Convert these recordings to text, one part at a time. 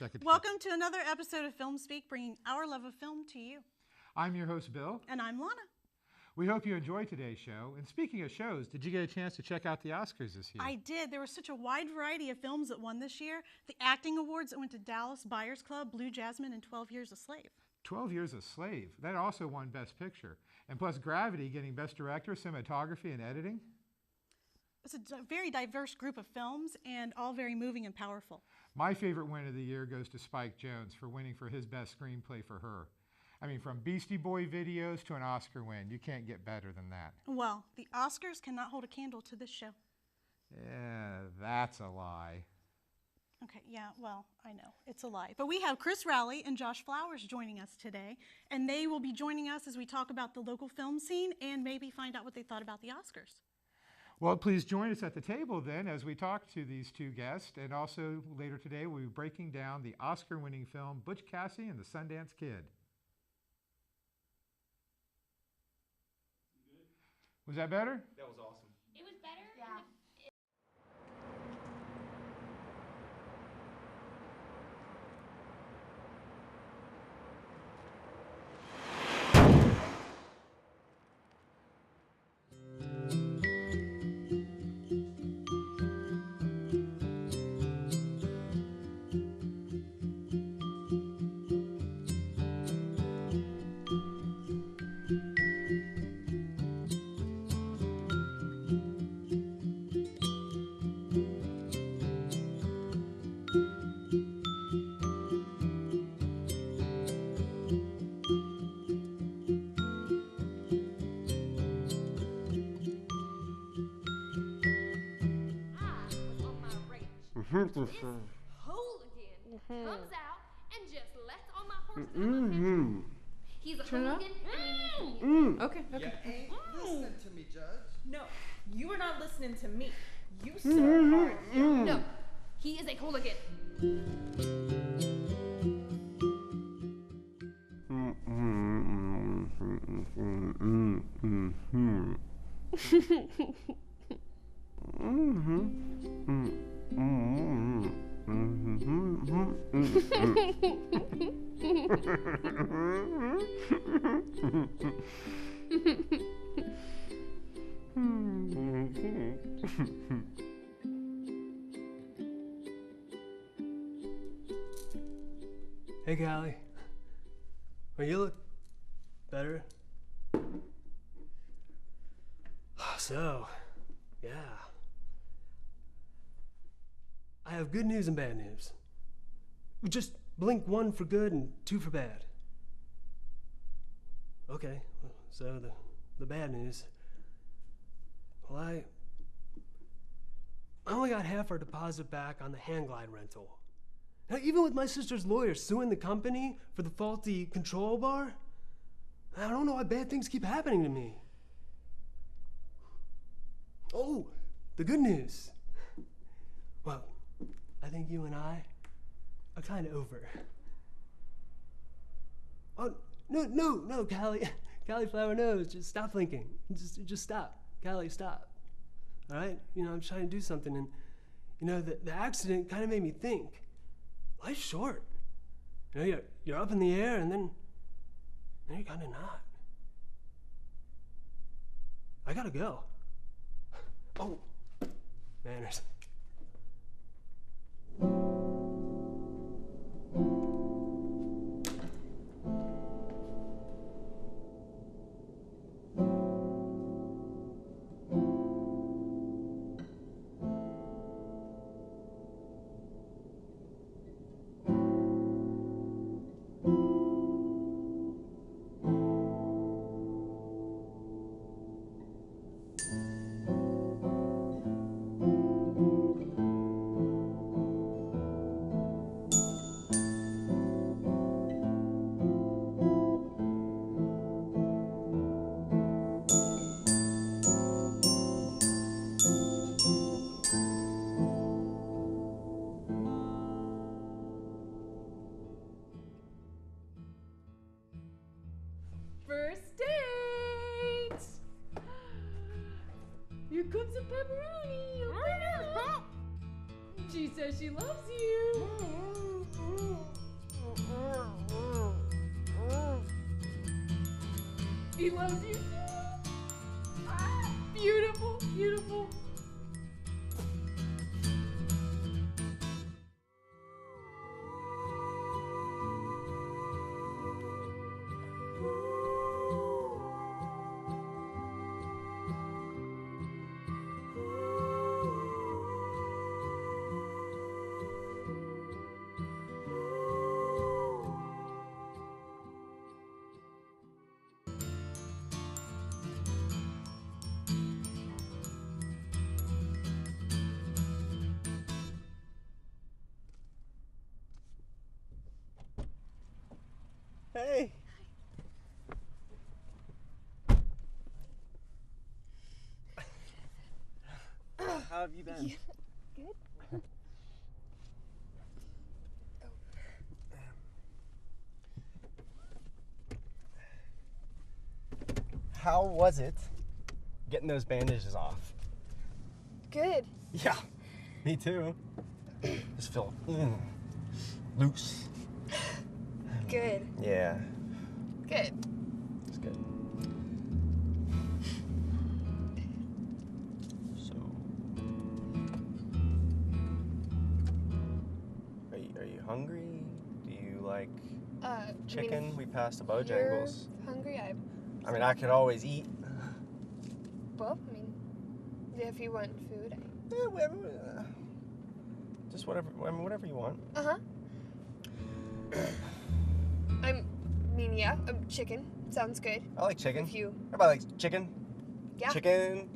second. Welcome to another episode of Film Speak, bringing our love of film to you. I'm your host, Bill. And I'm Lana. We hope you enjoyed today's show. And speaking of shows, did you get a chance to check out the Oscars this year? I did. There was such a wide variety of films that won this year. The acting awards that went to Dallas Buyers Club, Blue Jasmine, and 12 Years a Slave. 12 Years a Slave. That also won Best Picture. And plus Gravity getting Best Director, Cinematography, and Editing. It's a very diverse group of films and all very moving and powerful. My favorite win of the year goes to Spike Jonze for winning for his best screenplay for Her. I mean, from Beastie Boy videos to an Oscar win, you can't get better than that. Well, the Oscars cannot hold a candle to this show. Yeah, that's a lie. Okay, yeah, well, I know, it's a lie. But we have Chris Rowley and Josh Flowers joining us today, and they will be joining us as we talk about the local film scene and maybe find out what they thought about the Oscars. Well, please join us at the table then as we talk to these two guests. And also later today, we'll be breaking down the Oscar-winning film Butch Cassidy and the Sundance Kid. Was that better? That was awesome. It was better? Yeah. This hooligan comes out and just lets all my horse have a picture. He's a hooligan and he needs to Okay. You ain't listening to me, Judge. No, you are not listening to me. You, sir, are young. No, he is a hooligan. Hey, Callie. Well, you look better. So, yeah. I have good news and bad news. Just blink one for good and two for bad. Okay, so the bad news. Well, I only got half our deposit back on the hand glide rental. Now, even with my sister's lawyer suing the company for the faulty control bar, I don't know why bad things keep happening to me. Oh, the good news. Well, I think you and I are kind of over. Oh, no, Callie. Callie Flower knows. Just stop thinking. Just stop. Callie, stop. All right? You know, I'm trying to do something, and, you know, the accident kind of made me think. Life's short. You know, you're up in the air, and then you're kind of not. I gotta go. Oh, manners. He loves you too. Ah, beautiful, beautiful. Hey. How have you been? Good. How was it getting those bandages off? Good. Yeah, me too. Just feel loose. Good. Yeah, Good. it's good. So, are you hungry? Do you like chicken? We passed the Bojangles. Hungry? I mean, I could always eat. Well, I mean, if you want food. Yeah, whatever. Just whatever. I mean, whatever you want. Uh-huh. Yeah, chicken. Sounds good. I like chicken. If you... Everybody likes chicken. Yeah. Chicken.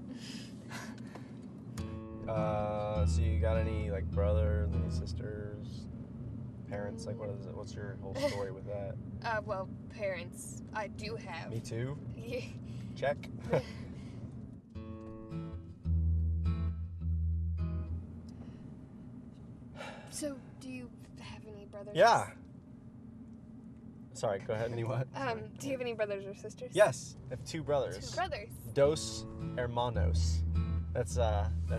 So you got any like brothers, any sisters, parents? Like, what is it? What's your whole story with that? Well, parents, I do have. Me too. Yeah. Check. So, do you have any brothers? Yeah. Sorry, go ahead. Any what? Do you have any brothers or sisters? Yes, I have two brothers. Two brothers. Dos hermanos. That's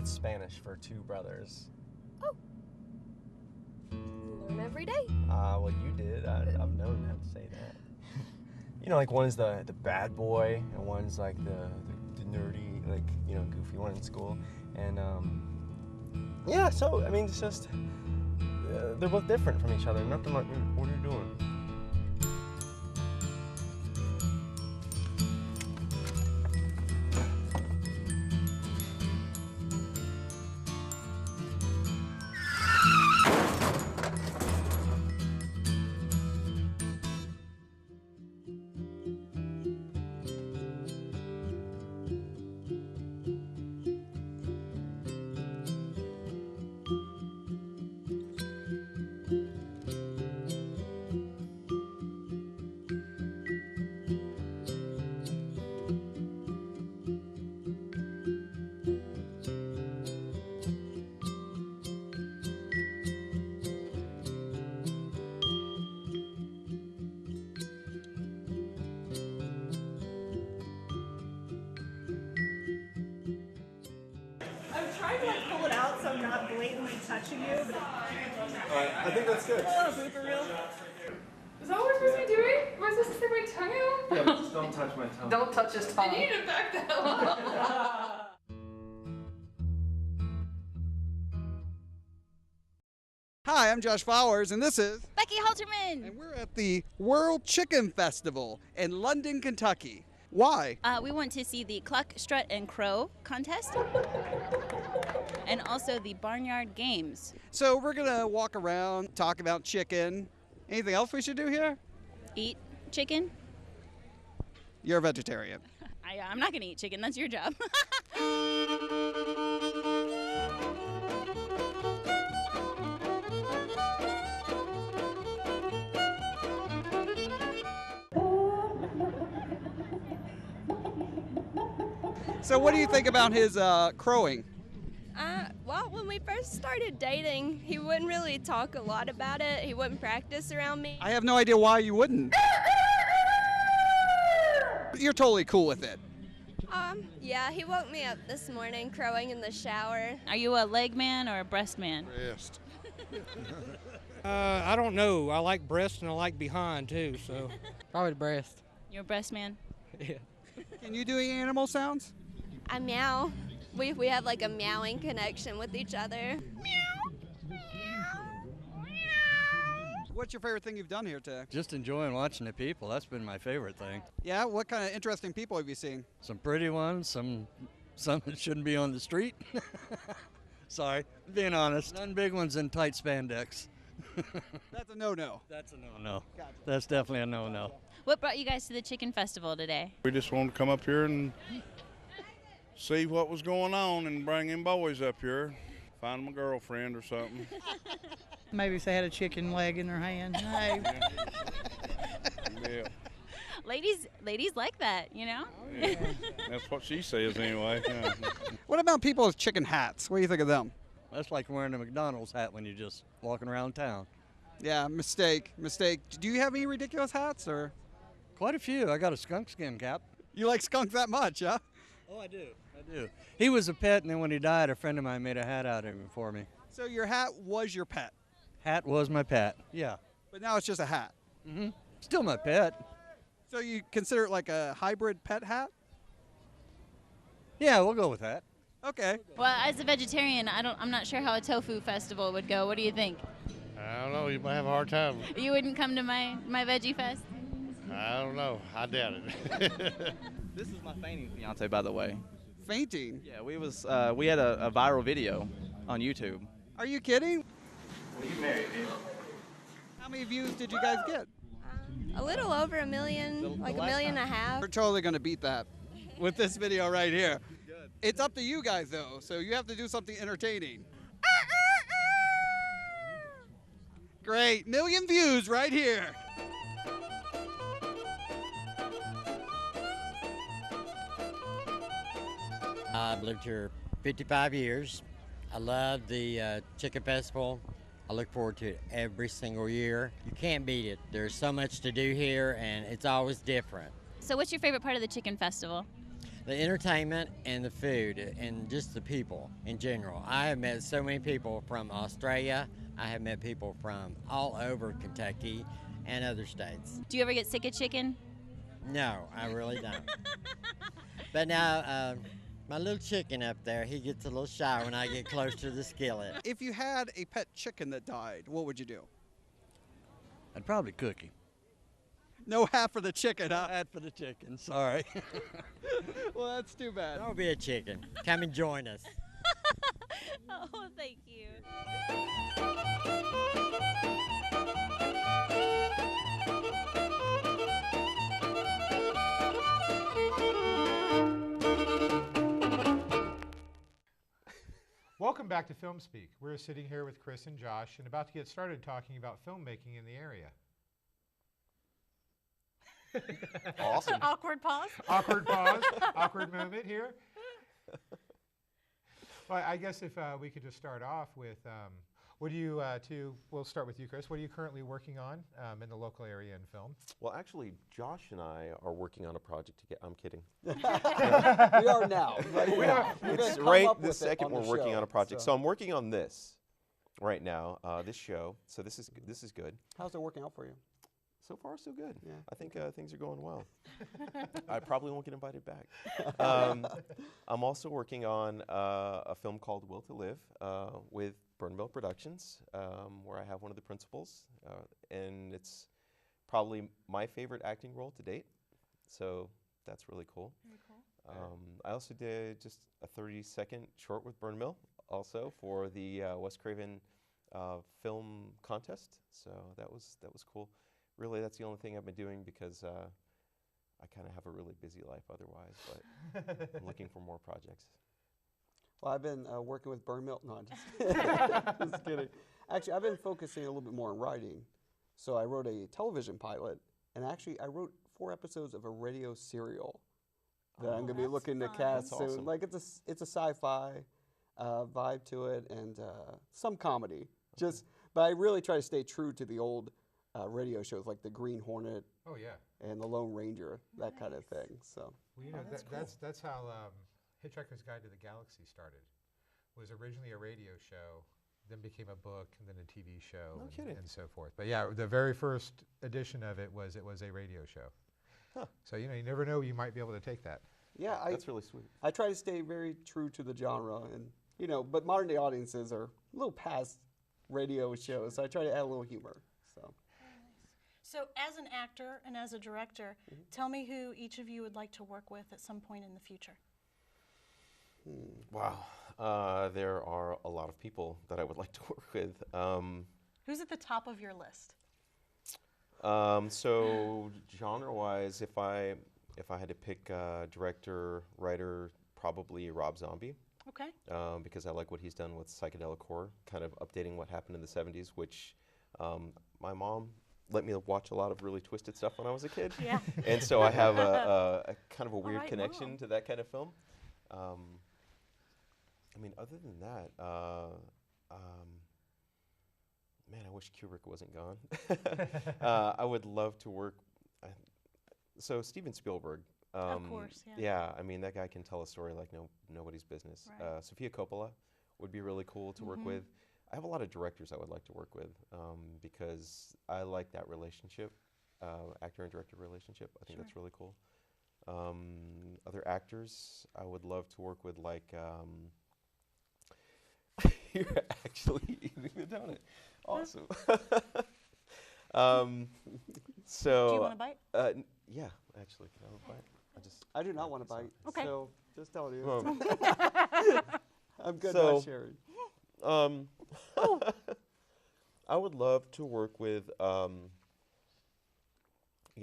Spanish for two brothers. Oh. Learn every day. Well, you did. I've known how to say that. You know, like one's the bad boy, and one's like the nerdy, like, you know, goofy one in school. And yeah. So I mean, it's just they're both different from each other. Nothing like, what are you doing? Trying to like pull it out so I'm not blatantly touching you, but I think that's good. a little blooper reel. Is that what we're supposed to be doing? Am I supposed to stick my tongue out? Yeah, just don't touch my tongue. Don't touch his tongue. I need to back that up. Hi, I'm Josh Flowers, and this is... Becky Halterman. And we're at the World Chicken Festival in London, Kentucky. Why? We went to see the Cluck, Strut, and Crow contest, and also the Barnyard Games. So we're going to walk around, talk about chicken. Anything else we should do here? Eat chicken. You're a vegetarian. I'm not going to eat chicken. That's your job. So what do you think about his crowing? Well, when we first started dating, he wouldn't really talk a lot about it. He wouldn't practice around me. I have no idea why you wouldn't. You're totally cool with it. Yeah, he woke me up this morning crowing in the shower. Are you a leg man or a breast man? Breast. I don't know. I like breast and I like behind too, so. Probably the breast. You're a breast man? Yeah. Can you do any animal sounds? I meow. We have like a meowing connection with each other. What's your favorite thing you've done here today? Just enjoying watching the people. That's been my favorite thing. Yeah, what kind of interesting people have you seen? Some pretty ones, some that shouldn't be on the street. Sorry, being honest. None big ones in tight spandex. That's a no-no. That's a no-no. Gotcha. That's definitely a no-no. What brought you guys to the Chicken Festival today? We just wanted to come up here and see what was going on and bring in boys up here, find them a girlfriend or something. Maybe if they had a chicken leg in their hand. Hey. Yeah. Ladies like that, you know? Yeah. That's what she says anyway. Yeah. What about people with chicken hats? What do you think of them? That's like wearing a McDonald's hat when you're just walking around town. Yeah, mistake. Do you have any ridiculous hats or? Quite a few. I got a skunk skin cap. You like skunk that much, huh? Oh, I do. He was a pet, and then when he died, a friend of mine made a hat out of him for me. So your hat was your pet? Hat was my pet, yeah. But now it's just a hat? Mm-hmm. Still my pet. So you consider it like a hybrid pet hat? Yeah, we'll go with that. Okay. Well, as a vegetarian, I'm not sure how a tofu festival would go. What do you think? I don't know. You might have a hard time. You wouldn't come to my veggie fest? I don't know. I doubt it. This is my fainting fiance, by the way. Fainting? Yeah, we had a viral video on YouTube. Are you kidding? How many views did you guys get? A little over 1 million, like 1.5 million. We're totally going to beat that with this video right here. Good. It's up to you guys, though, so you have to do something entertaining. Great. 1 million views right here. I've lived here 55 years. I love the Chicken Festival. I look forward to it every single year. You can't beat it. There's so much to do here, and it's always different. So what's your favorite part of the Chicken Festival? The entertainment and the food and just the people in general. I have met so many people from Australia. I have met people from all over Kentucky and other states. Do you ever get sick of chicken? No, I really don't. But now, my little chicken up there, he gets a little shy when I get close to the skillet. If you had a pet chicken that died, what would you do? I'd probably cook him. No hat for the chicken, huh? No hat for the chicken, sorry. Well, that's too bad. Don't be a chicken. Come and join us. Oh, thank you. Welcome back to Film Speak. We're sitting here with Chris and Josh and about to get started talking about filmmaking in the area. Awesome. Awkward pause. Awkward pause. Awkward moment here. Well, I guess if we could just start off with, what do you we'll start with you, Chris. What are you currently working on in the local area in film? Well, actually, Josh and I are working on a project together. I'm kidding. We are now. It's right this second we're working on a project. So I'm working on this right now, this show. So this is good. How's it working out for you? So far, so good. Yeah. I think things are going well. I probably won't get invited back. I'm also working on a film called Will to Live with Burnville Productions, where I have one of the principals, and it's probably my favorite acting role to date. So that's really cool. Very cool. I also did just a 30-second short with Burnville, also for the West Craven film contest. So that was cool. Really, that's the only thing I've been doing because I kind of have a really busy life otherwise, but I'm looking for more projects. Well, I've been working with Burn Milton on just kidding. Actually, I've been focusing a little bit more on writing. So I wrote a television pilot, and actually I wrote 4 episodes of a radio serial that I'm going to be looking to cast soon. Awesome. Like it's a sci-fi vibe to it and some comedy. But I really try to stay true to the old radio shows like the Green Hornet. Oh yeah. And the Lone Ranger, that kind of thing. So. Well, you know, that's how Hitchhiker's Guide to the Galaxy started. It was originally a radio show, then became a book, and then a TV show, No kidding. and so forth. But yeah, the very first edition of it was a radio show. So, you know, you never know, you might be able to take that. Yeah, That's really sweet. I try to stay very true to the genre, and you know, but modern day audiences are a little past radio shows, so I try to add a little humor. So. So, as an actor and as a director, tell me who each of you would like to work with at some point in the future. Wow. There are a lot of people that I would like to work with. Who's at the top of your list? So genre-wise, if I had to pick director, writer, probably Rob Zombie. Okay. Because I like what he's done with psychedelic horror, kind of updating what happened in the 70s, which my mom let me watch a lot of really twisted stuff when I was a kid. Yeah. And so I have a kind of a weird right, connection Mom. to that kind of film. I mean, other than that, man, I wish Kubrick wasn't gone. I would love to work. So Steven Spielberg. Of course, yeah. Yeah, I mean, that guy can tell a story like nobody's business. Right. Sofia Coppola would be really cool to work with. I have a lot of directors I would like to work with because I like that relationship, actor and director relationship. I think that's really cool. Other actors I would love to work with, like you're actually eating the donut. Awesome. So. Do you want a bite? Yeah, actually, can I have a bite? I do not want to bite. Okay. So just telling you. Um, I'm good so, not sharing. I would love to work with, you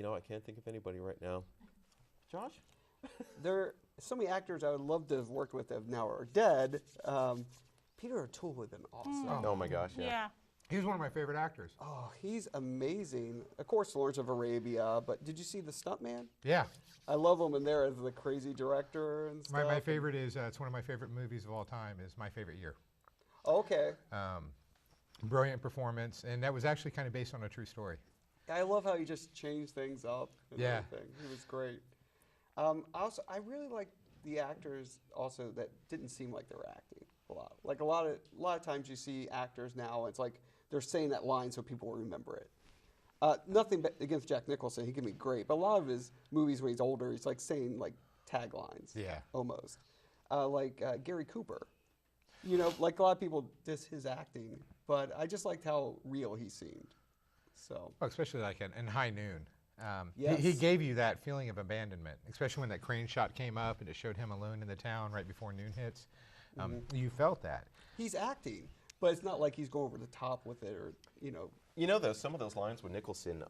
know, I can't think of anybody right now. Josh? There are so many actors I would love to have worked with that now are dead. Peter O'Toole would have been awesome. Oh my gosh, yeah. He's one of my favorite actors. Oh, he's amazing. Of course, Lawrence of Arabia, but did you see The Stuntman? Yeah. I love him in there as the crazy director and stuff. My favorite is, it's one of my favorite movies of all time, is My Favorite Year. Okay. Brilliant performance, and that was actually kind of based on a true story. I love how he just changed things up and Yeah. everything. He was great. I really like the actors also that didn't seem like they were acting a lot. Like a lot of times you see actors now, it's like they're saying that line so people will remember it. Nothing against Jack Nicholson, he can be great, but a lot of his movies when he's older, he's like saying like taglines. Yeah. Almost. Like Gary Cooper. You know, like a lot of people diss his acting, but I just liked how real he seemed. So. Well, especially like in High Noon. Yes. He gave you that feeling of abandonment, especially when that crane shot came up and it showed him alone in the town right before noon hits. You felt that. He's acting, but it's not like he's going over the top with it, or you know. You know, though, some of those lines with Nicholson,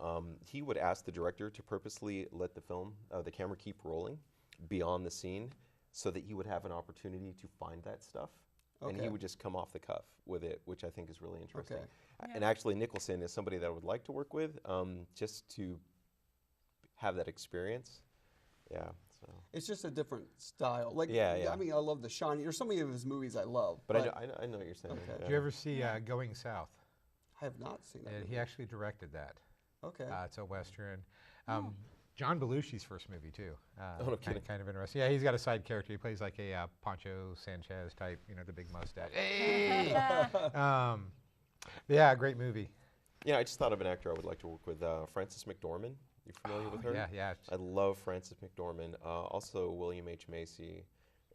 he would ask the director to purposely let the camera keep rolling beyond the scene so that he would have an opportunity to find that stuff. And he Okay. would just come off the cuff with it, which I think is really interesting. Okay. And actually, Nicholson is somebody that I would like to work with, just to have that experience. Yeah. So. It's just a different style. Like, Yeah. I mean, I love The Shining. There's so many of his movies I love. But I know what you're saying. Okay. Did you ever see Going South? I have not seen that. He actually directed that. Okay. It's a Western. John Belushi's first movie, too. Oh, no kidding. Kind of interesting. Yeah, he's got a side character. He plays like a Pancho Sanchez type, you know, the big mustache. Hey! Yeah, great movie. Yeah, I just thought of an actor I would like to work with, Frances McDormand. You familiar with her? Yeah. I love Frances McDormand. Also, William H. Macy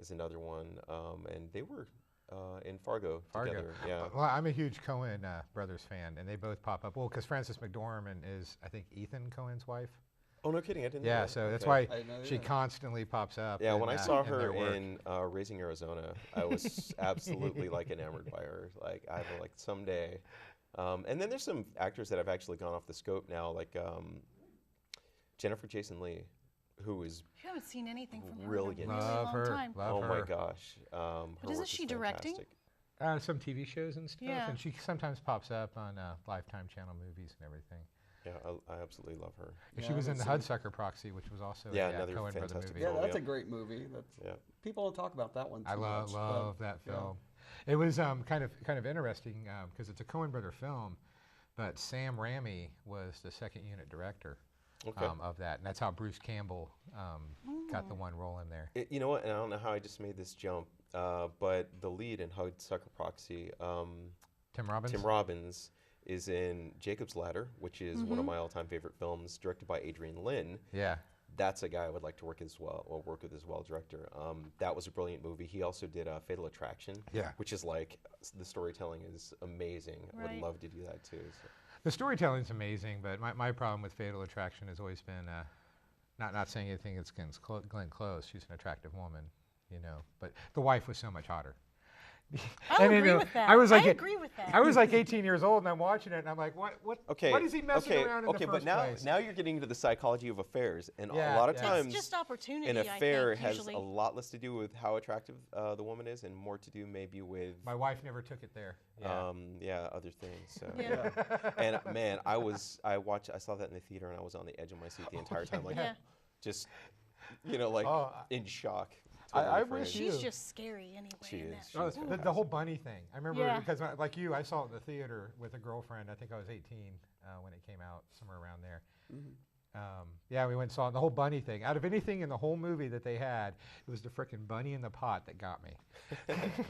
is another one. And they were in Fargo together. Yeah. Well, I'm a huge Coen brothers fan, and they both pop up. Well, because Frances McDormand is, I think, Ethan Coen's wife. Oh, no kidding. I didn't know Yeah, that. so that's Okay. why she constantly pops up. Yeah, when I saw her their work. in Raising Arizona, I was absolutely like enamored by her. Like, I was like, someday. And then there's some actors that have actually gone off the scope now, like Jennifer Jason Leigh, who is You haven't seen anything from her really in a really Love long her. time. Love oh her. my gosh. Her But isn't work she is directing? fantastic. Some TV shows and stuff, Yeah. and she sometimes pops up on Lifetime channel movies and everything. Yeah, I absolutely love her. And Yeah, she was I in the haven't Hudsucker Proxy, which was also Yeah, a another Coen brother fantastic movie. Yeah, film, that's yeah. a great movie. Yeah. People don't talk about that one too I much. love but, that yeah. film. It was kind of interesting because it's a Coen brother film, but Sam Raimi was the second unit director of that, and that's how Bruce Campbell got the one role in there. You know what? And I don't know how I just made this jump, but the lead in Hudsucker Proxy, Tim Robbins? Tim Robbins is in Jacob's Ladder, which is one of my all-time favorite films, directed by Adrian Lyne. Yeah. that's a guy I would like to work as well, or work with as well, director. That was a brilliant movie. He also did Fatal Attraction, which is like, the storytelling is amazing. I would love to do that too. So. The storytelling's amazing, but my problem with Fatal Attraction has always been, not saying anything against Glenn Close, she's an attractive woman, you know, but the wife was so much hotter. I agree with that. I agree with that. I was like 18 years old, and I'm watching it, and I'm like, what is he messing around in the first but place? now you're getting into the psychology of affairs, and a Yeah, lot of yeah. times, It's just opportunity, an I affair think, has usually. a lot less to do with how attractive the woman is, and more to do maybe with My wife never took it there. Yeah. other things. So. Yeah. And man, I saw that in the theater, and I was on the the entire time, like just, you know, like in shock. Totally I afraid. wish She's just scary anyway. She in is. that. She's The whole bunny thing. I remember Yeah. because, like you, I saw it in the theater with a girlfriend. I think I was 18 when it came out, somewhere around there. Yeah, we went and saw it. The whole bunny thing. Out of anything in the whole movie that they had, it was the frickin' bunny in the pot that got me.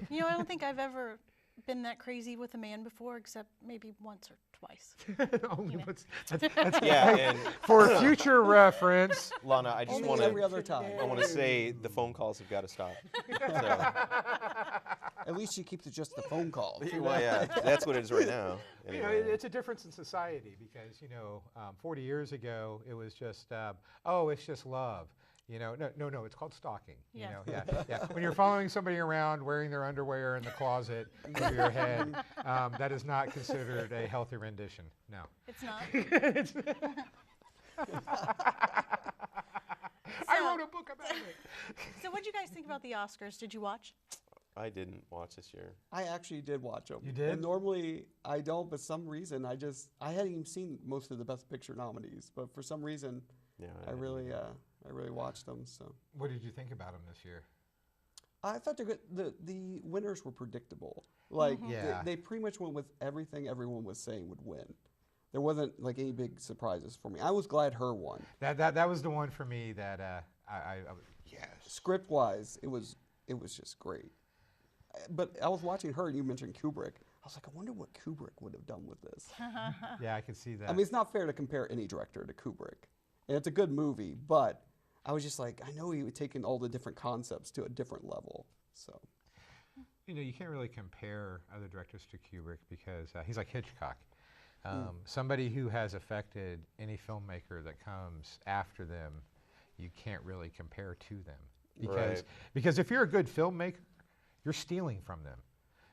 You know, I don't think I've ever been that crazy with a man before, except maybe once or twice. Only You know. once. That's Yeah, and for future reference. Lana, I just Only want to. every other time. I want to say the phone calls have got to stop. So. At least she keeps it just the phone calls. Well, yeah, that's what it is right now. You know, Anyway. it's a difference in society because, you know, 40 years ago, it was just, it's just love. You know, no, it's called stalking. Yeah. You know, yeah. When you're following somebody around wearing their underwear in the closet over your head, that is not considered a healthy rendition. No. It's not. It's I wrote a book about it. So what did you guys think about the Oscars? Did you watch? I didn't watch this year. I actually did watch them. You did? And normally I don't, but some reason I hadn't even seen most of the Best Picture nominees, but for some reason, I really watched them. So. What did you think about them this year? I thought the winners were predictable. Like they pretty much went with everything everyone was saying would win. There wasn't like any big surprises for me. I was glad her won. That was the one for me that I yes. Script wise, it was just great. But I was watching her, and you mentioned Kubrick. I was like, I wonder what Kubrick would have done with this. Yeah, I could see that. I mean, it's not fair to compare any director to Kubrick. And it's a good movie, but I was just like, I know he would taken all the different concepts to a different level. So, you know, you can't really compare other directors to Kubrick because he's like Hitchcock. Somebody who has affected any filmmaker that comes after them, you can't really compare to them because if you're a good filmmaker, you're stealing from them,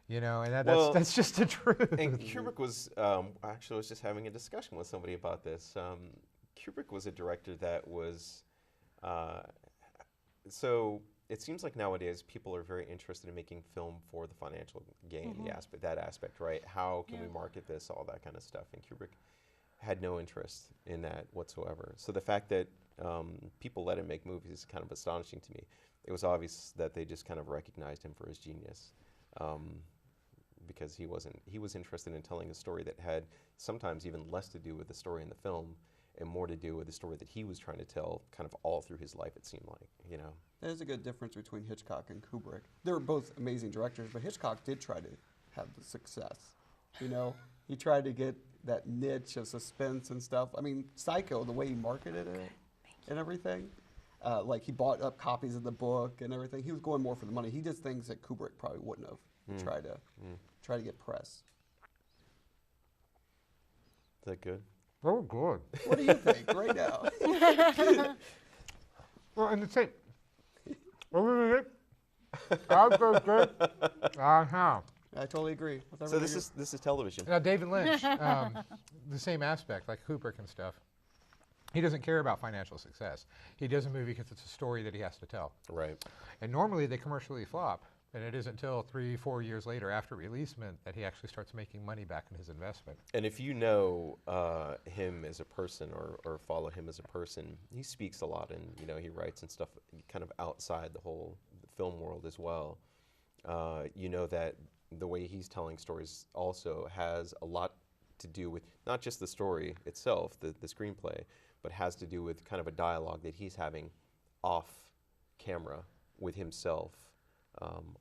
you know, and that's just the truth. And Kubrick was actually I was just having a discussion with somebody about this. Kubrick was a director that was so it seems like nowadays people are very interested in making film for the financial gain, that aspect, right? How can we market this, all that kind of stuff. And Kubrick had no interest in that whatsoever. So the fact that people let him make movies is kind of astonishing to me. It was obvious that they just kind of recognized him for his genius, because he was interested in telling a story that had sometimes even less to do with the story in the film and more to do with the story that he was trying to tell kind of all through his life, it seemed like, you know. there's a good difference between Hitchcock and Kubrick. They were both amazing directors, but Hitchcock did try to have the success. You know, he tried to get that niche of suspense and stuff. I mean, Psycho, the way he marketed it and everything, like he bought up copies of the book and everything. He was going more for the money. He did things that Kubrick probably wouldn't have to try to get press. Is that good? Oh, good. What do you think right now? Well, and the same. I'll go good. I totally agree. With So this is television. Now, David Lynch, the same aspect, like Kubrick and stuff. He doesn't care about financial success. He does a movie because it's a story that he has to tell. Right. And normally they commercially flop, and it isn't until 3-4 years later after releasement that he actually starts making money back in his investment. And if you know him as a person or follow him as a person, he speaks a lot, and you know he writes and stuff kind of outside the whole film world as well. You know that the way he's telling stories also has a lot to do with not just the story itself, the screenplay, but has to do with kind of a dialogue that he's having off camera with himself.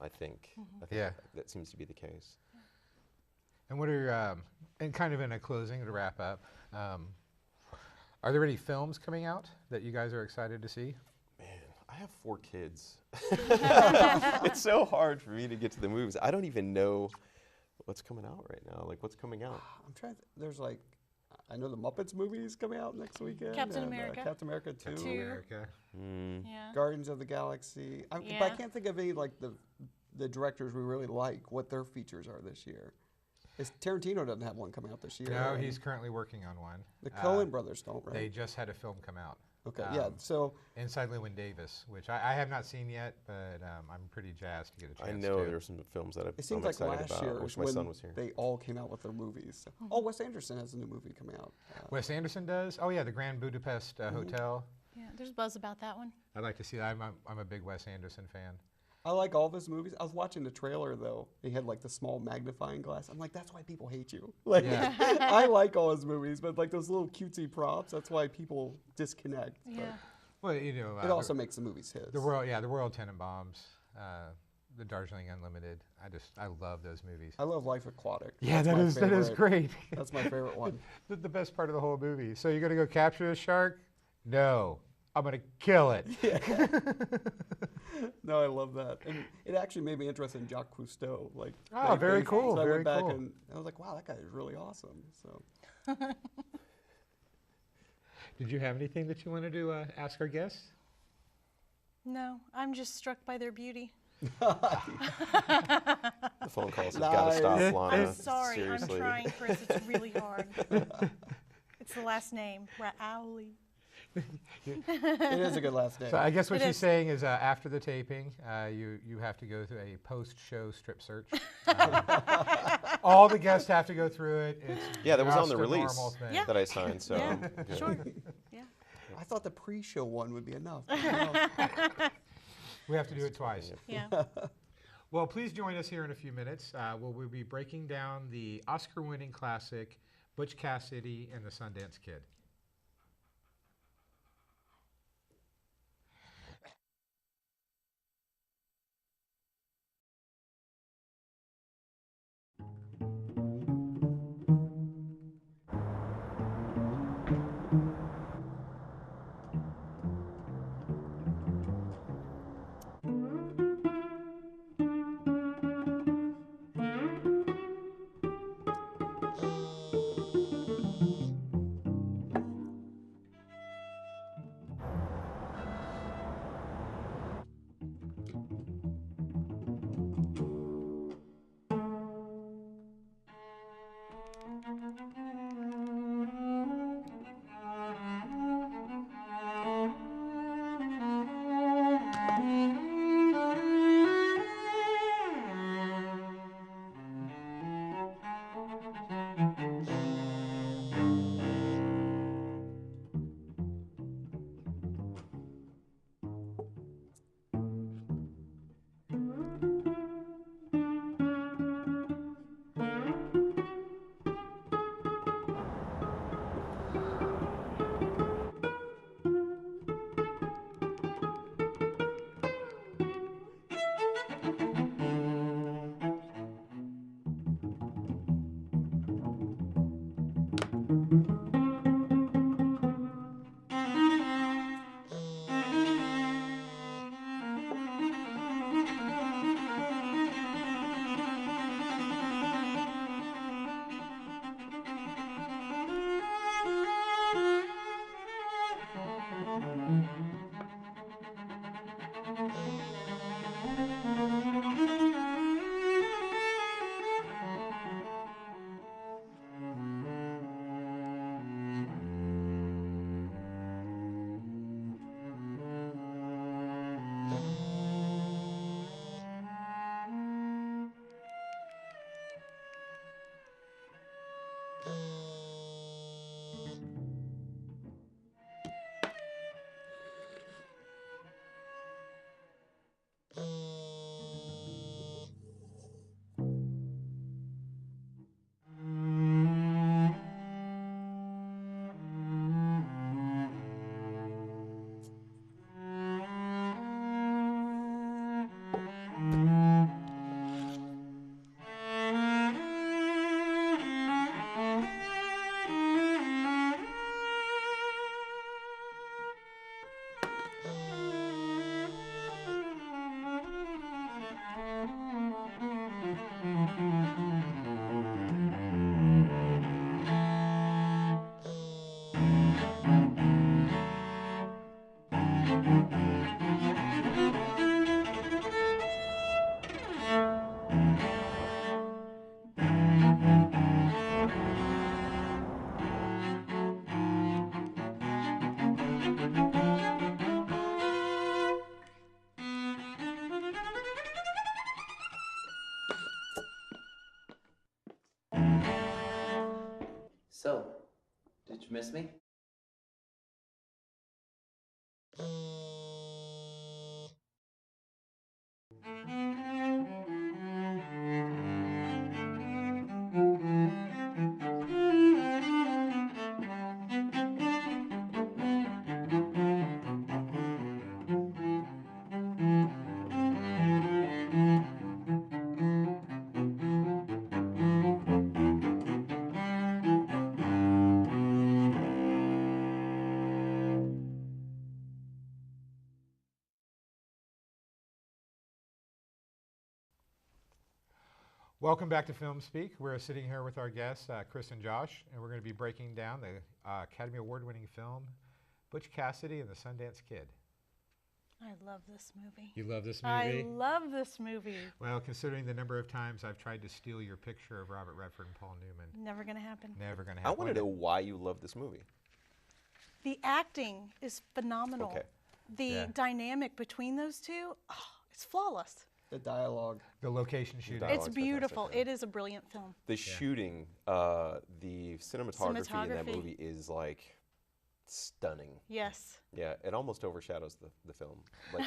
I think that seems to be the case. And what are your, and kind of in a closing to wrap up, Are there any films coming out that you guys are excited to see? I have 4 kids. It's so hard for me to get to the movies. I don't even know what's coming out right now. Like, what's coming out? I'm trying to, there's like, I know the Muppets movie is coming out next weekend. Captain and, America. Captain America 2. Captain America. Yeah. Guardians of the Galaxy. But I can't think of any, like, the directors we really like, what their features are this year. Tarantino doesn't have one coming out this year. No, he's currently working on one. The Coen brothers don't, right? They just had a film come out. Okay, yeah, so... Inside Llewyn Davis, which I have not seen yet, but I'm pretty jazzed to get a chance I know to. there are some films that It seems I'm like excited last about. year I wish was my son when was here. they all came out with their movies. Oh, Wes Anderson has a new movie coming out. Wes Anderson does? Oh, yeah, the Grand Budapest Hotel. Yeah, there's buzz about that one. I'd like to see that. I'm a big Wes Anderson fan. I like all of his movies. I was watching the trailer, though. He had, like, the small magnifying glass. I'm like, that's why people hate you. Like, I like all his movies, but, like, those little cutesy props, that's why people disconnect. Yeah. Well, you know, it also makes the movies hits. The Royal Tenenbaums, the Darjeeling Unlimited. I love those movies. I love Life Aquatic. Yeah, That's that is great. That's my favorite one. The best part of the whole movie. So you're gonna go capture a shark? No, I'm gonna kill it. No, I love that, and it actually made me interested in Jacques Cousteau. Like, very cool. So I very went back cool. and I was like, wow, that guy is really awesome. So. Did you have anything that you wanted to ask our guests? No, I'm just struck by their beauty. The phone calls have got to stop, Lana. I'm sorry. Seriously. I'm trying, Chris. It's really hard. It's the last name, Rowley. It is a good last name. So I guess what she's saying is after the taping, you have to go through a post-show strip search. All the guests have to go through it. It's that was on just the a release normal thing. that I signed. So Yeah, sure. Yeah. I thought the pre-show one would be enough. We have to do it twice. Yeah. Well, please join us here in a few minutes. We'll be breaking down the Oscar-winning classic, Butch Cassidy and the Sundance Kid. you miss me? Welcome back to Film Speak. We're sitting here with our guests, Chris and Josh, and we're going to be breaking down the Academy Award-winning film, Butch Cassidy and the Sundance Kid. I love this movie. You love this movie? I love this movie. Well, considering the number of times I've tried to steal your picture of Robert Redford and Paul Newman. Never going to happen. Never going to I happen. want to know why you love this movie. The acting is phenomenal. Okay. The dynamic between those two, it's flawless. The dialogue. The location shooting. It's beautiful. It is a brilliant film. The shooting, the cinematography in that movie is like stunning. Yes. Yeah, it almost overshadows the film. Like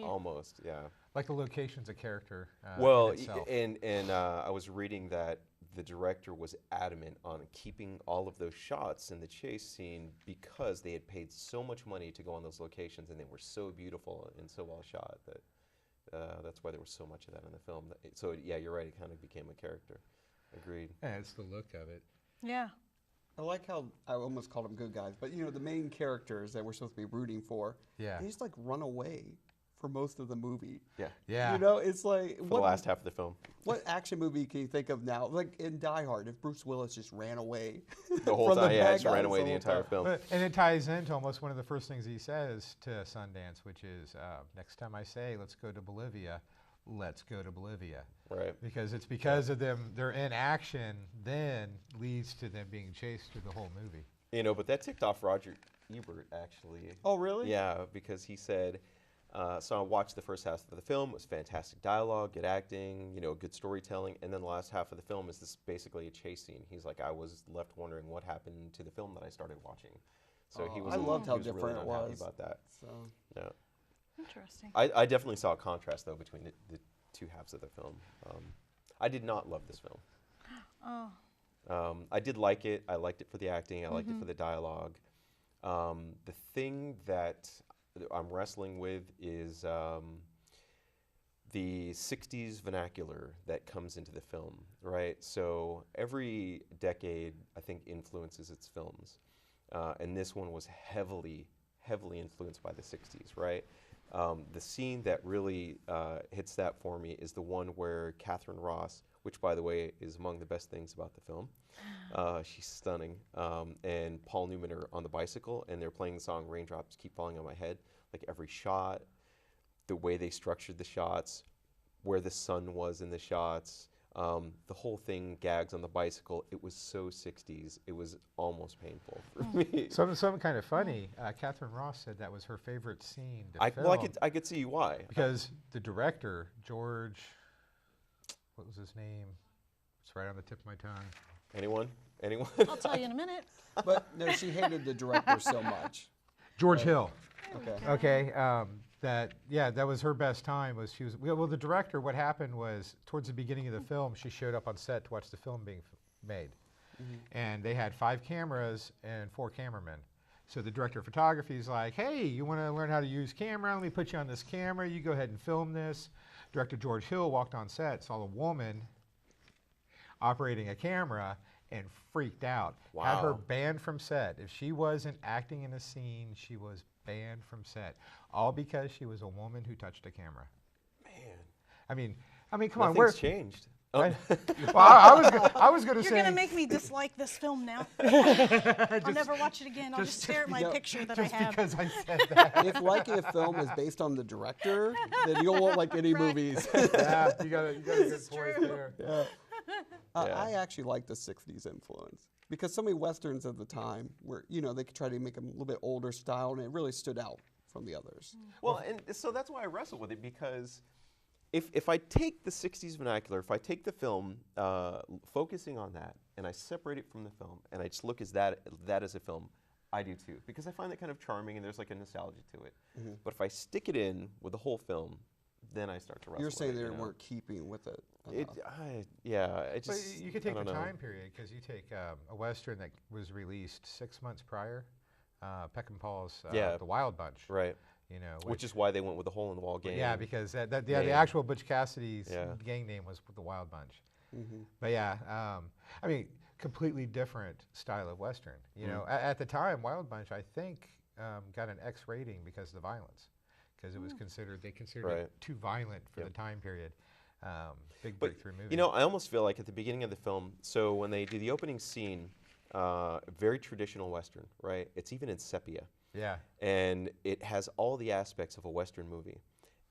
almost, yeah. Like the location's a character. Well, in itself. and I was reading that the director was adamant on keeping all of those shots in the chase scene because they had paid so much money to go on those locations, and they were so beautiful and so well shot that. That's why there was so much of that in the film. So yeah, you're right. It kind of became a character. Agreed. Yeah, it's the look of it. Yeah. I like how I almost called them good guys, but you know the main characters that we're supposed to be rooting for. Yeah. They just like run away for most of the movie. Yeah. Yeah. You know, it's like for the last half of the film. What action movie can you think of now? Like in Die Hard, if Bruce Willis just ran away the whole time, yeah, just ran away the entire film. But, and it ties into almost one of the first things he says to Sundance, which is, next time I say, let's go to Bolivia, let's go to Bolivia. Right. Because it's because of them, they're in action, then leads to them being chased through the whole movie. You know, but that ticked off Roger Ebert, actually. Oh, really? Yeah, because he said, so I watched the first half of the film. It was fantastic dialogue, good acting, you know, good storytelling. And then the last half of the film is this basically a chase scene. He's like, I was left wondering what happened to the film that I started watching. So he was. I loved how really different it unhappy was. about that. So. Yeah. Interesting. I definitely saw a contrast though between the two halves of the film. I did not love this film. Oh. I did like it. I liked it for the acting. I liked it for the dialogue. The thing that I'm wrestling with is the 60s vernacular that comes into the film, right? So every decade, I think, influences its films. And this one was heavily influenced by the 60s, right? The scene that really hits that for me is the one where Catherine Ross, which, by the way, is among the best things about the film. She's stunning. And Paul Newman are on the bicycle, and they're playing the song Raindrops Keep Falling on My Head. Like every shot, the way they structured the shots, where the sun was in the shots, the whole thing, gags on the bicycle, it was so 60s. It was almost painful for me. Something kind of funny, Catherine Ross said that was her favorite scene to film. Well, I could see why. Because the director, George, what was his name? It's right on the tip of my tongue. Anyone? I'll tell you in a minute. But no, she hated the director so much. George Hill. Okay. That was her best time. Well, the director, what happened was towards the beginning of the film, she showed up on set to watch the film being made. And they had 5 cameras and 4 cameramen. So the director of photography is like, hey, you want to learn how to use camera? Let me put you on this camera. You go ahead and film this. Director George Hill walked on set, saw a woman operating a camera, and freaked out. Wow. Had her banned from set. If she wasn't acting in a scene, she was banned from set. All because she was a woman who touched a camera. Man. I mean, come on. Nothing's changed. I was going to say. You're going to make me dislike this film now. I'll never watch it again. I'll just stare at my picture that I have. Because I said that. If liking a film is based on the director, then you won't like any movies. Yeah, you got a good point there. Yeah. I actually like the 60s influence because so many Westerns of the time were, you know, they could try to make them a little bit older style and it really stood out from the others. Well, and so that's why I wrestle with it because if I take the 60s vernacular, if I take the film, focusing on that, and I separate it from the film, and I just look as that as a film, I do too, because I find that kind of charming, and there's like a nostalgia to it. But if I stick it in with the whole film, then I start to wrestle. You're saying with it, they you know? weren't keeping with it. Yeah, it But just. you could I take the don't know. time period because you take a western that was released 6 months prior, Peckinpah's The Wild Bunch. Right. You know, which is why they went with the hole in the wall gang. Yeah, because the actual Butch Cassidy's gang name was the Wild Bunch. But yeah, I mean, completely different style of western. You know, at the time, Wild Bunch I think got an X rating because of the violence, because it was considered it too violent for the time period. Big breakthrough movie. You know, I almost feel like at the beginning of the film, so when they do the opening scene, very traditional western, right? It's even in sepia. Yeah. And it has all the aspects of a western movie.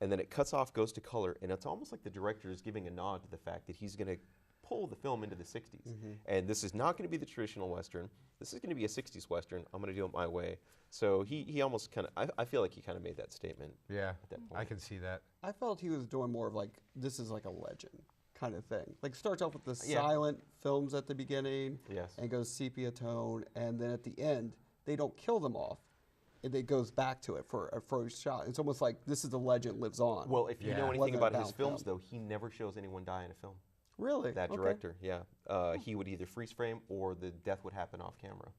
And then it cuts off, goes to color, and it's almost like the director is giving a nod to the fact that he's going to pull the film into the 60s. And this is not going to be the traditional western. This is going to be a 60s western. I'm going to do it my way. So he almost kind of, I feel like he kind of made that statement. Yeah, at that point. I can see that. I felt he was doing more of like, this is like a legend kind of thing. Like starts off with the silent films at the beginning, and goes sepia tone, and then at the end, they don't kill them off. And it goes back to it for a first shot. It's almost like this is the legend lives on. Well, if you know anything about his films, though, he never shows anyone die in a film. Really? That director, yeah. He would either freeze frame or the death would happen off camera.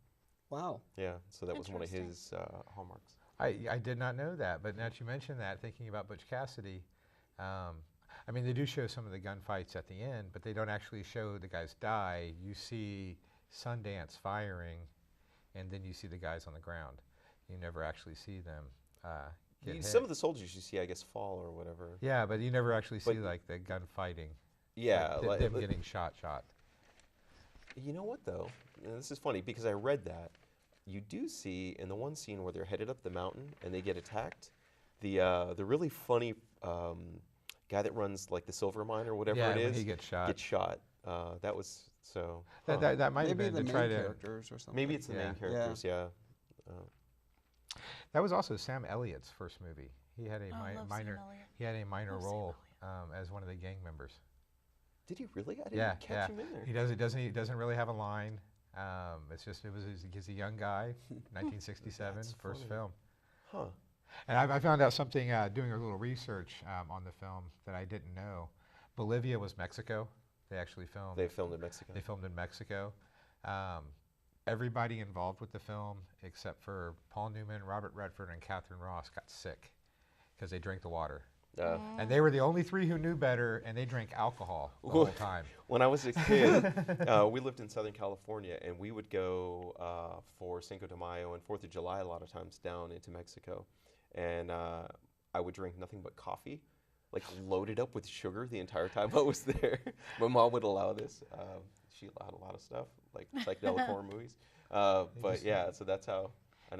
Wow. Yeah, so that was one of his hallmarks. I did not know that, but now that you mentioned that, thinking about Butch Cassidy, I mean, they do show some of the gunfights at the end, but they don't actually show the guys die. You see Sundance firing, and then you see the guys on the ground. You never actually see them get hit. Some of the soldiers you see, I guess, fall or whatever. Yeah, but you never actually see like the gunfighting. Yeah, like them getting shot. You know what though? This is funny because I read that. You do see in the one scene where they're headed up the mountain and they get attacked, the really funny guy that runs like the silver mine or whatever it is, he gets shot. That was so. That might have been the to main try to. characters or something. Maybe it's the main characters. Yeah. That was also Sam Elliott's first movie. He had a minor role as one of the gang members. Did he really? I didn't catch him in there. He doesn't really have a line. He's a young guy, 1967, first film. Huh. And I found out something doing a little research on the film that I didn't know. Bolivia was Mexico. They actually filmed. They filmed in Mexico. They filmed in Mexico. Everybody involved with the film, except for Paul Newman, Robert Redford, and Catherine Ross, got sick because they drank the water. And they were the only three who knew better, and they drank alcohol the whole time. When I was a kid, we lived in Southern California, and we would go for Cinco de Mayo and 4th of July a lot of times down into Mexico. And I would drink nothing but coffee, like loaded up with sugar the entire time I was there. My mom would allow this. She allowed a lot of stuff, like psychedelic horror movies. But yeah, so that's how.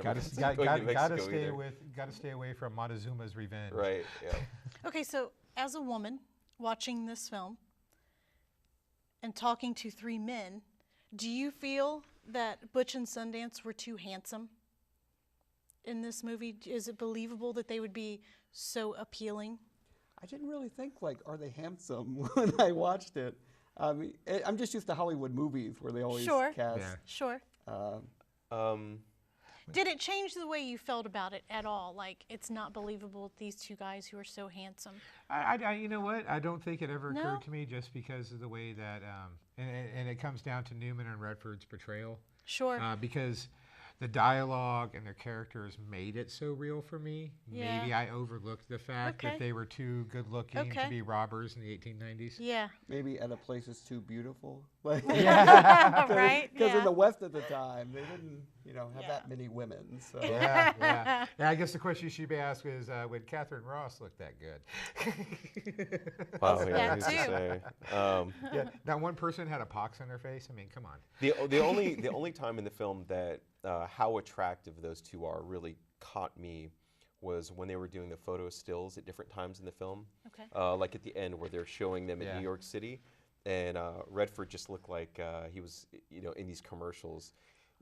Gotta stay away from Montezuma's Revenge. Right. Yeah. Okay, so as a woman watching this film and talking to three men, do you feel that Butch and Sundance were too handsome in this movie? Is it believable that they would be so appealing? I didn't really think like, are they handsome when I watched it? I'm just used to Hollywood movies where they always cast. Sure. Did it change the way you felt about it at all? Like, it's not believable these two guys who are so handsome. You know what? I don't think it ever occurred to me just because of the way that, and it comes down to Newman and Redford's portrayal. Sure. Because the dialogue and their characters made it so real for me. Yeah. Maybe I overlooked the fact that they were too good looking to be robbers in the 1890s. Yeah. Maybe at a place that's too beautiful. Like, right? Because in the West at the time, they didn't, have that many women. So. Yeah. I guess the question you should be asked is, would Catherine Ross look that good? Wow, yeah, who's to say? That one person had a pox on her face. I mean, come on. The only time in the film that how attractive those two are really caught me was when they were doing the photo stills at different times in the film. Okay. Like at the end where they're showing them in New York City, and Redford just looked like he was, in these commercials.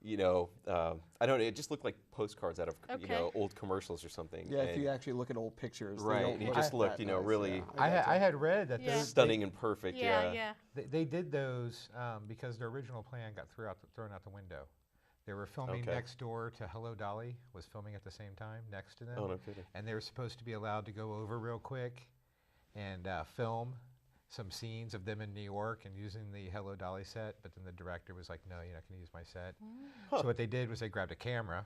you know, I don't know, it just looked like postcards out of, you Okay. know, old commercials or something. Yeah, if and- you actually look at old pictures, they Right, don't he look just looked, that you know, nice. really Yeah, I had read that those stunning and perfect. Yeah, yeah. They did those because their original plan got thrown out the window. They were filming Okay. next door to Hello Dolly, was filming at the same time next to them. Oh, no kidding. And they were supposed to be allowed to go over real quick and film some scenes of them in New York and using the Hello Dolly set, but then the director was like, no, you're not going to use my set. Huh. So what they did was they grabbed a camera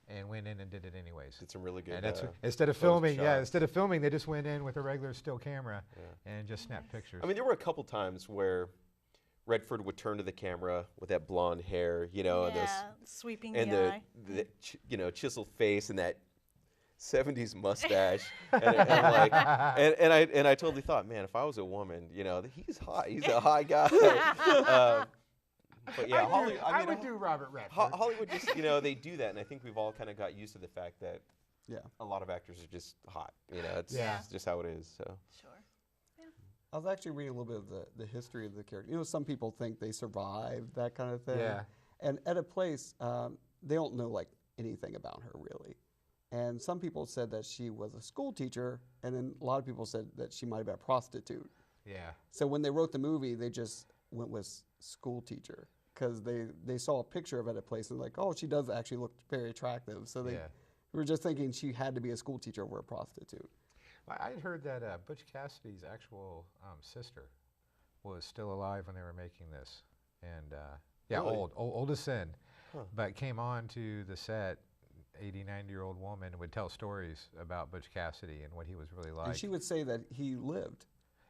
and went in and did it anyways. Did some really good. And that's instead of filming, they just went in with a regular still camera and just snapped pictures. I mean, there were a couple times where Redford would turn to the camera with that blonde hair, you know, and sweeping and the eye. you know, chiseled face and that 70s mustache, and I totally thought, man, if I was a woman, you know, he's hot. He's a hot guy. But yeah, I would do Robert Redford. Hollywood just, you know, they do that, and I think we've all kind of got used to the fact that a lot of actors are just hot. You know, it's just how it is. So. Sure. I was actually reading a little bit of the history of the character. You know, some people think they survived, that kind of thing. Yeah. And at a place, they don't know like anything about her really. And some people said that she was a school teacher, and then a lot of people said that she might have been a prostitute. Yeah. So when they wrote the movie, they just went with school teacher because they saw a picture of it at a place and like, oh, she does actually look very attractive. So they were just thinking she had to be a school teacher over a prostitute. I had heard that Butch Cassidy's actual sister was still alive when they were making this, and Really? old as sin, Huh. but came on to the set. 80, 90-year-old woman would tell stories about Butch Cassidy and what he was really like. And she would say that he lived.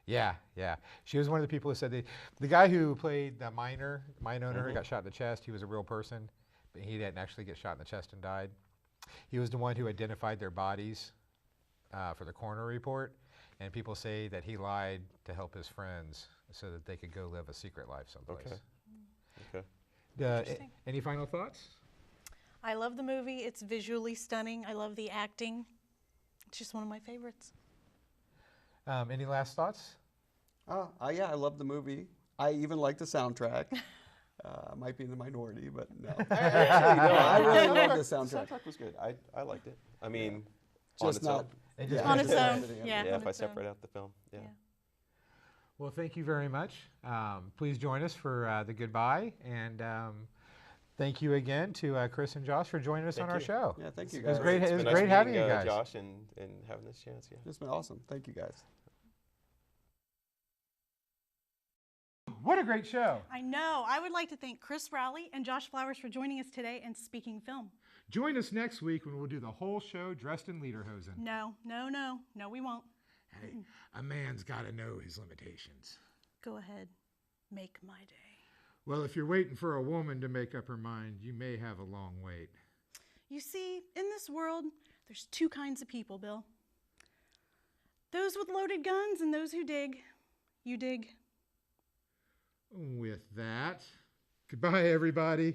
Yeah, yeah. She was one of the people who said the guy who played the mine owner who got shot in the chest, he was a real person, but he didn't actually get shot in the chest and died. He was the one who identified their bodies for the coroner report, and people say that he lied to help his friends so that they could go live a secret life someplace. Okay. Any final thoughts? I love the movie. It's visually stunning. I love the acting. It's just one of my favorites. Any last thoughts? Yeah, I love the movie. I even like the soundtrack. Might be in the minority, but no. Actually, no, I really love the The soundtrack. soundtrack was good. I liked it. I mean, Just on not- its Yeah. own. On its own, Yeah, on if I its own. separate out the film, yeah. Well, thank you very much. Please join us for the goodbye, and thank you again to Chris and Josh for joining us on our show. Yeah, thank you, It was guys. great. It's It was been great nice having you meeting, guys. Josh, and having this chance. Yeah. It's been awesome. Thank you, guys. What a great show. I know. I would like to thank Chris Rowley and Josh Flowers for joining us today and speaking film. Join us next week when we'll do the whole show dressed in lederhosen. No, we won't. Hey, a man's got to know his limitations. Go ahead. Make my day. Well, if you're waiting for a woman to make up her mind, you may have a long wait. You see, in this world, there's two kinds of people, Bill. Those with loaded guns and those who dig. You dig. With that, goodbye, everybody.